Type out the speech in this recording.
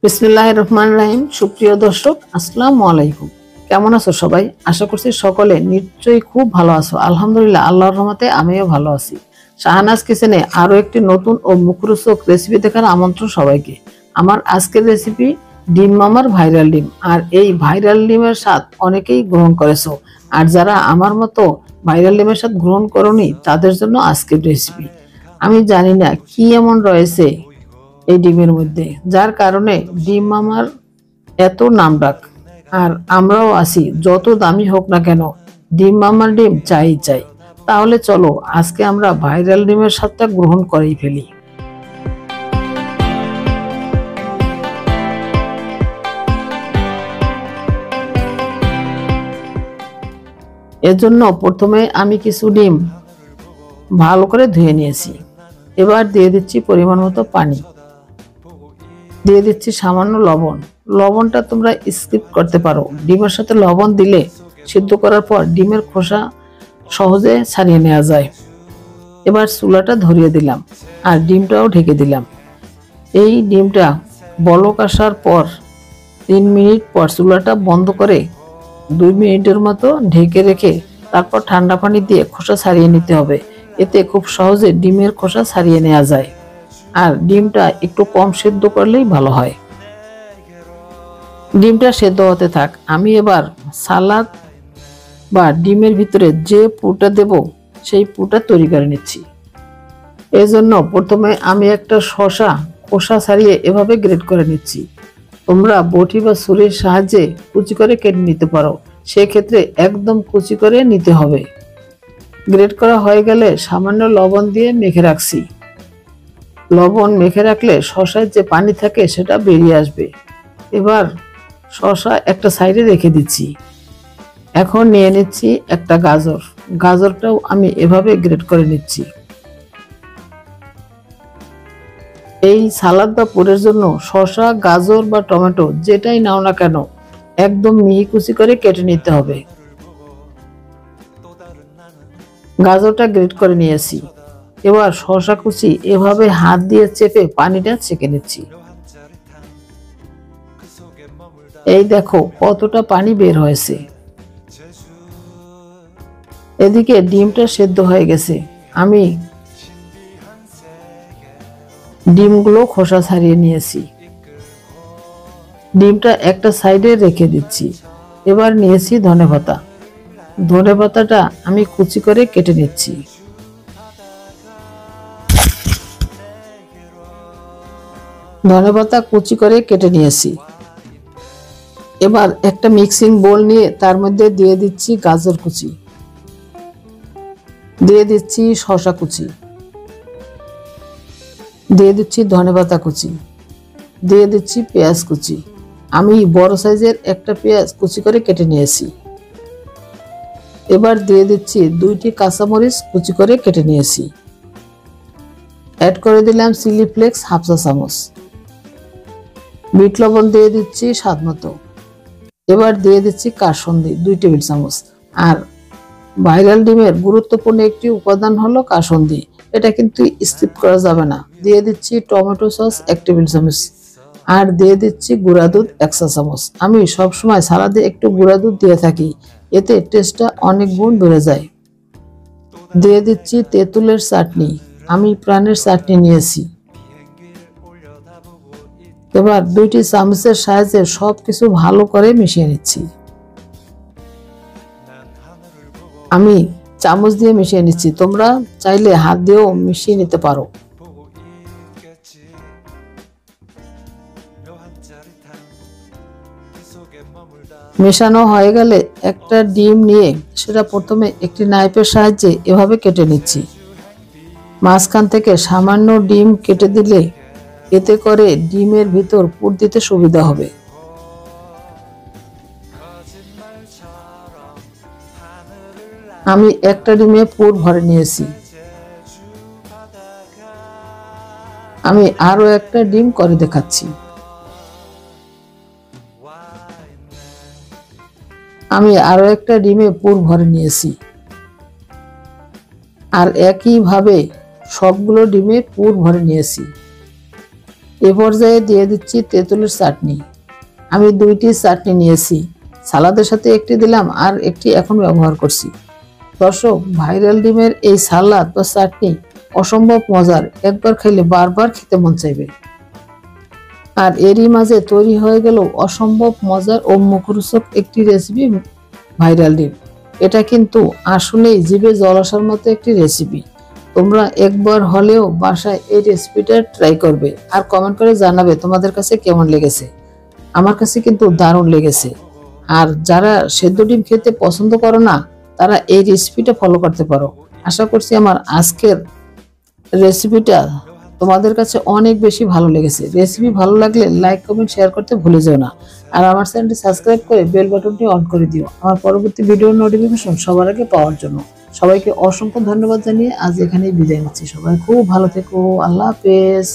বিসমিল্লাহির রহমানির রহিম। সুপ্রিয় দর্শক, আসসালামু আলাইকুম। কেমন আছো সবাই? আশা করছি সকলে নিশ্চয়ই খুব ভালো আছো। আলহামদুলিল্লাহ, আল্লাহর রহমতে আমিও ভালো আছি। শাহানাজ কিচেনে আরো একটি নতুন ও মুখরোচক রেসিপি দেখার আমন্ত্রণ সবাইকে। আমার আজকের রেসিপি ডিম মামার ভাইরাল ডিম। আর এই ভাইরাল ডিমের স্বাদ অনেকেই গ্রহণ করেছো, আর যারা আমার মতো ভাইরাল ডিমের স্বাদ গ্রহণ করনি তাদের জন্য আজকের রেসিপি। আমি জানি না কি এমন রয়েছে এই ডিমের মধ্যে যার কারণে ডিম মামার এত নামডাক। আর আমরাও আছি, যত দামি হোক না কেন ডিম মামার ডিম চাই চাই। তাহলে চলো আজকে আমরা ভাইরাল ডিমের স্বাদটা গ্রহণ করেই ফেলি। এজন্য প্রথমে আমি কিছু ডিম ভালো করে ধুয়ে নিয়েছি। এবার দিয়ে দিচ্ছি পরিমাণ মতো পানি, দিয়ে দিচ্ছি সামান্য লবণ। লবণটা তোমরা স্কিপ করতে পারো। ডিমের সাথে লবণ দিলে সিদ্ধ করার পর ডিমের খোসা সহজে ছাড়িয়ে নেওয়া যায়। এবার চুলাটা ধরিয়ে দিলাম আর ডিমটাও ঢেকে দিলাম। এই ডিমটা বলক আসার পর 3 মিনিট পর চুলাটা বন্ধ করে 2 মিনিটের মতো ঢেকে রেখে তারপর ঠান্ডা পানি দিয়ে খোসা ছাড়িয়ে নিতে হবে। এতে খুব সহজে ডিমের খোসা ছাড়িয়ে নেওয়া যায়। আর ডিমটা একটু কম সেদ্ধ করলেই ভালো হয়। ডিমটা সেদ্ধ হতে থাক। আমি এবার সালাদ বা ডিমের ভিতরে যে পুরটা দেব সেই পুরটা তৈরি করে নিচ্ছি। এজন্য প্রথমে আমি একটা শসা খোসা ছাড়িয়ে এভাবে গ্রেট করে নিচ্ছি। তোমরা বটি বা ছুরির সাহায্যে কুচি করে কেটে নিতে পারো, সেক্ষেত্রে একদম কুচি করে নিতে হবে। গ্রেট করা হয়ে গেলে সামান্য লবণ দিয়ে মেখে রাখছি। লবণ মেখে রাখলে শসার যে পানি থাকে সেটা বেরিয়ে আসবে। এবার শসা একটা সাইডে রেখে দিচ্ছি। এখন নিয়ে নিচ্ছি একটা গাজর। গাজরটাও আমি এভাবে গ্রেট করে নিচ্ছি। এই সালাদ বা পুরের জন্য শসা, গাজর বা টমেটো যেটাই নাও না কেন একদম মিহি কুচি করে কেটে নিতে হবে। গাজরটা গ্রেট করে নিয়েছি। এবার শসা কুচি এভাবে হাত দিয়ে চেপে পানিটা ছেঁকে নিচ্ছি। এই দেখো কতটা পানি বের হয়েছে। এদিকে ডিমটা সেদ্ধ হয়ে গেছে। আমি ডিমগুলো খোসা ছাড়িয়ে নিয়েছি। ডিমটা একটা সাইডে রেখে দিচ্ছি। এবার নিয়েছি ধনেপাতা। ধনেপাতাটা আমি কুচি করে কেটে নিচ্ছি। ধনেপাতা কুচি করে কেটে নিয়েছি। এবার একটা মিক্সিং বোল নিয়ে তার মধ্যে দিয়ে দিচ্ছি গাজর কুচি, দিয়ে দিচ্ছি শসা কুচি, দিয়ে দিচ্ছি ধনেপাতা কুচি, দিয়ে দিচ্ছি পেঁয়াজ কুচি। আমি বড় সাইজের একটা পেঁয়াজ কুচি করে কেটে নিয়েছি। এবার দিয়ে দিচ্ছি 2টি কাঁচামরিচ কুচি করে কেটে নিয়েছি। অ্যাড করে দিলাম চিলি ফ্লেক্স হাফ চা চামচ। বিট লবণ দিয়ে দিচ্ছি স্বাদ মতো। এবার দিয়ে দিচ্ছি কাসুন্দি 2 টেবিল চামচ। আর ভাইরাল ডিমের গুরুত্বপূর্ণ একটি উপাদান হলো কাসুন্দি, এটা কিন্তু স্কিপ করা যাবে না। দিয়ে দিচ্ছি টমেটো সস 1 টেবিল চামচ। আর দিয়ে দিচ্ছি গুঁড়া দুধ 1 চা চামচ। আমি সবসময় সালাদে একটু গুঁড়া দুধ দিয়ে থাকি, এতে টেস্টটা অনেক গুণ বেড়ে যায়। দিয়ে দিচ্ছি তেঁতুলের চাটনি। আমি প্রাণের চাটনি নিয়েছি। এবার 2টি চামচের সাহায্যে সবকিছু ভালো করে মিশিয়ে নিচ্ছি। আমি চামচ দিয়ে মিশিয়ে নিচ্ছি, তোমরা চাইলে হাত দিয়েও মিশিয়ে নিতে পারো। মেশানো হয়ে গেলে একটা ডিম নিয়ে সেটা প্রথমে একটি নাইফের সাহায্যে এভাবে কেটে নিচ্ছি। মাঝখান থেকে সামান্য ডিম কেটে দিলে এতে করে ডিমের ভিতর পুর দিতে সুবিধা হবে। আমি একটা ডিমে পুর ভরে নিয়েছি। আমি আরো একটা ডিম করে দেখাচ্ছি। আমি আরো একটা ডিমে পুর ভরে নিয়েছি। আর একইভাবে সবগুলো ডিমে পুর ভরে নিয়েছি। এ পর্যায়ে দিয়ে দিচ্ছি তেঁতুলের চাটনি। আমি 2টি চাটনি নিয়েছি, সালাদের সাথে একটি দিলাম আর একটি এখন ব্যবহার করছি। দর্শক, ভাইরাল ডিমের এই সালাদ বা চাটনি অসম্ভব মজার, একবার খেলে বারবার খেতে মন চাইবে। আর এরই মাঝে তৈরি হয়ে গেল অসম্ভব মজার ও মুখরোচক একটি রেসিপি, ভাইরাল ডিম। এটা কিন্তু আসলেই জিভে জল আসার মতো একটি রেসিপি। তোমরা একবার হলেও বাসায় এই রেসিপিটা ট্রাই করবে আর কমেন্ট করে জানাবে তোমাদের কাছে কেমন লেগেছে। আমার কাছে কিন্তু দারুণ লেগেছে। আর যারা সেদ্ধ ডিম খেতে পছন্দ করো না, তারা এই রেসিপিটা ফলো করতে পারো। আশা করছি আমার আজকের রেসিপিটা তোমাদের কাছে অনেক বেশি ভালো লেগেছে। রেসিপি ভালো লাগলে লাইক, কমেন্ট, শেয়ার করতে ভুলে যেও না। আর আমার চ্যানেলটি সাবস্ক্রাইব করে বেল বাটনটি অন করে দিও আমার পরবর্তী ভিডিওর নোটিফিকেশন সবার আগে পাওয়ার জন্য। সবাইকে অসংখ্য ধন্যবাদ জানিয়ে আজ এখানেই বিদায় নিচ্ছি। সবাই খুব ভালো থেকো। আল্লাহ হাফেজ।